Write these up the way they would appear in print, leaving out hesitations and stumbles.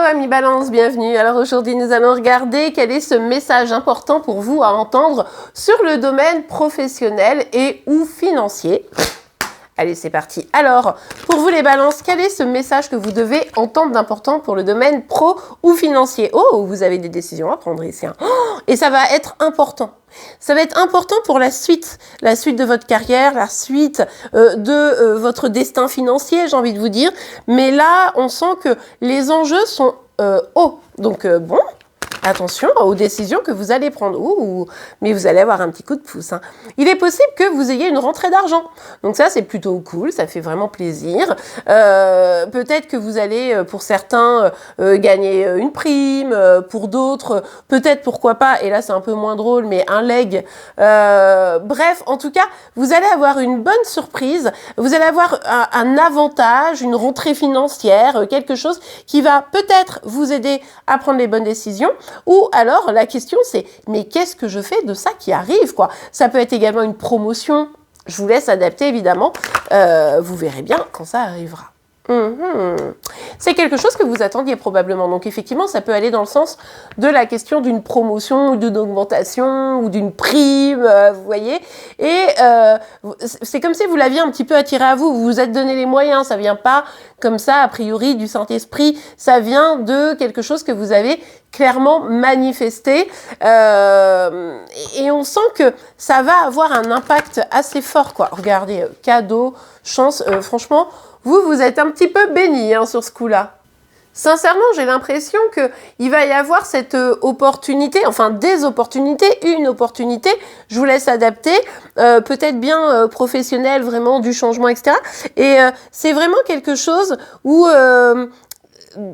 amis Balance, bienvenue. Alors aujourd'hui nous allons regarder quel est ce message important pour vous à entendre sur le domaine professionnel et ou financier. Allez, c'est parti. Alors, pour vous les balances, quel est ce message que vous devez entendre d'important pour le domaine pro ou financier? Oh, vous avez des décisions à prendre ici. Et ça va être important. Ça va être important pour la suite de votre carrière, la suite de votre destin financier, j'ai envie de vous dire. Mais là, on sent que les enjeux sont hauts. Donc, bon, attention aux décisions que vous allez prendre. Mais vous allez avoir un petit coup de pouce. Il est possible que vous ayez une rentrée d'argent. Donc ça, c'est plutôt cool. Ça fait vraiment plaisir. Peut-être que vous allez, pour certains, gagner une prime. Pour d'autres, peut-être, pourquoi pas, et là, c'est un peu moins drôle, mais un leg. Bref, en tout cas, vous allez avoir une bonne surprise. Vous allez avoir un avantage, une rentrée financière, quelque chose qui va peut-être vous aider à prendre les bonnes décisions. Ou alors, la question c'est, mais qu'est-ce que je fais de ça qui arrive, quoi? Ça peut être également une promotion. Je vous laisse adapter, évidemment. Vous verrez bien quand ça arrivera. C'est quelque chose que vous attendiez probablement. Donc, effectivement, ça peut aller dans le sens de la question d'une promotion ou d'une augmentation ou d'une prime, vous voyez. Et c'est comme si vous l'aviez un petit peu attiré à vous. Vous vous êtes donné les moyens. Ça vient pas comme ça, a priori, du Saint-Esprit. Ça vient de quelque chose que vous avez clairement manifesté. Et on sent que ça va avoir un impact assez fort, quoi. Regardez, cadeau, chance, franchement, vous êtes un petit peu bénis sur ce coup-là. Sincèrement, j'ai l'impression qu'il va y avoir cette opportunité, enfin des opportunités, une opportunité, je vous laisse adapter, peut-être bien professionnelle, vraiment du changement, etc. Et c'est vraiment quelque chose où...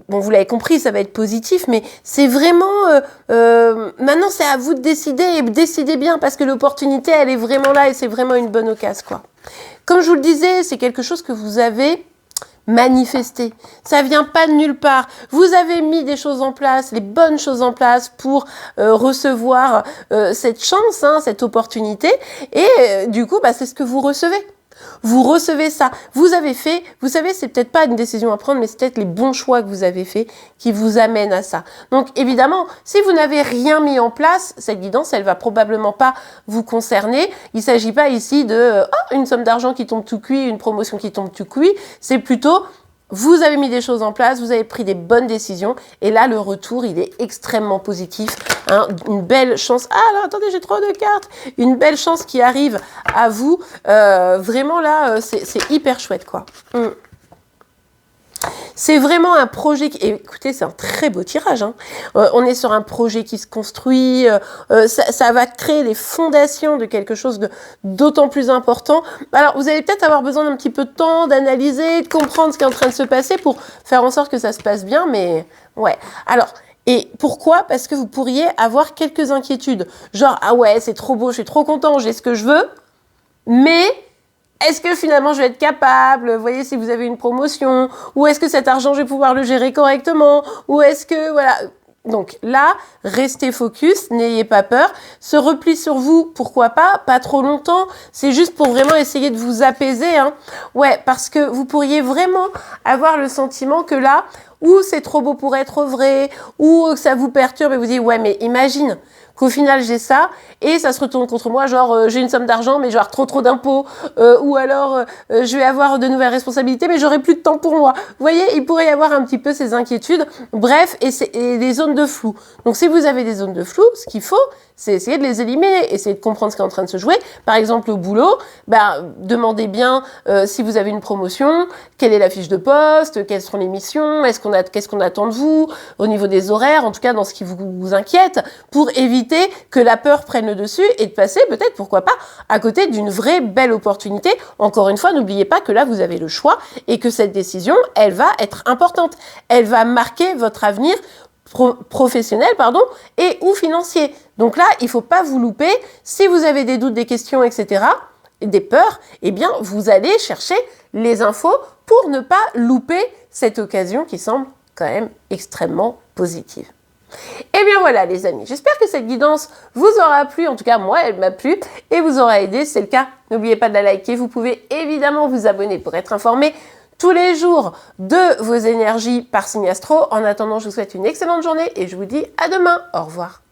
bon, vous l'avez compris, ça va être positif, mais c'est vraiment... maintenant, c'est à vous de décider, et décidez bien, parce que l'opportunité, elle est vraiment là, et c'est vraiment une bonne occasion, quoi. Comme je vous le disais, c'est quelque chose que vous avez manifesté. Ça vient pas de nulle part. Vous avez mis des choses en place, les bonnes choses en place pour recevoir cette chance, cette opportunité, et du coup, c'est ce que vous recevez. Vous recevez ça. Vous avez fait, vous savez, c'est peut-être pas une décision à prendre, mais c'est peut-être les bons choix que vous avez faits qui vous amènent à ça. Donc, évidemment, si vous n'avez rien mis en place, cette guidance, elle va probablement pas vous concerner. Il s'agit pas ici de une somme d'argent qui tombe tout cuit, une promotion qui tombe tout cuit. C'est plutôt... Vous avez mis des choses en place, vous avez pris des bonnes décisions, et là, le retour, il est extrêmement positif. Une belle chance. Ah là, attendez, j'ai trop de cartes. Une belle chance qui arrive à vous. Vraiment, là, c'est hyper chouette, quoi. C'est vraiment un projet qui... Écoutez, c'est un très beau tirage. On est sur un projet qui se construit. Ça va créer les fondations de quelque chose d'autant plus important. Alors, vous allez peut-être avoir besoin d'un petit peu de temps, d'analyser, de comprendre ce qui est en train de se passer pour faire en sorte que ça se passe bien. Mais ouais. Alors... Et pourquoi? Parce que vous pourriez avoir quelques inquiétudes. Genre, ah ouais, c'est trop beau, je suis trop content, j'ai ce que je veux. Mais... est-ce que finalement je vais être capable, vous voyez, si vous avez une promotion, ou est-ce que cet argent je vais pouvoir le gérer correctement, ou est-ce que, voilà. Donc là, restez focus, n'ayez pas peur, ce repli sur vous, pourquoi pas trop longtemps, c'est juste pour vraiment essayer de vous apaiser, Ouais, parce que vous pourriez vraiment avoir le sentiment que là, ou c'est trop beau pour être vrai, ou ça vous perturbe et vous dites, ouais, mais imagine qu'au final j'ai ça et ça se retourne contre moi, genre j'ai une somme d'argent mais j'aurai trop d'impôts, ou alors je vais avoir de nouvelles responsabilités mais j'aurai plus de temps pour moi. Vous voyez, il pourrait y avoir un petit peu ces inquiétudes, bref, et des zones de flou. Donc si vous avez des zones de flou, ce qu'il faut, c'est essayer de les éliminer, essayer de comprendre ce qui est en train de se jouer. Par exemple, au boulot, demandez bien si vous avez une promotion, quelle est la fiche de poste, quelles sont les missions, qu'est-ce qu'on attend de vous, au niveau des horaires, en tout cas dans ce qui vous inquiète, pour éviter que la peur prenne le dessus et de passer peut-être, pourquoi pas, à côté d'une vraie belle opportunité. Encore une fois, n'oubliez pas que là, vous avez le choix et que cette décision, elle va être importante. Elle va marquer votre avenir professionnel, et ou financier. Donc là, il ne faut pas vous louper. Si vous avez des doutes, des questions, etc., des peurs, eh bien, vous allez chercher les infos pour ne pas louper cette occasion qui semble quand même extrêmement positive. Et bien voilà les amis, j'espère que cette guidance vous aura plu, en tout cas moi elle m'a plu et vous aura aidé. Si c'est le cas, n'oubliez pas de la liker, vous pouvez évidemment vous abonner pour être informé tous les jours de vos énergies par signe astro. En attendant, je vous souhaite une excellente journée et je vous dis à demain. Au revoir.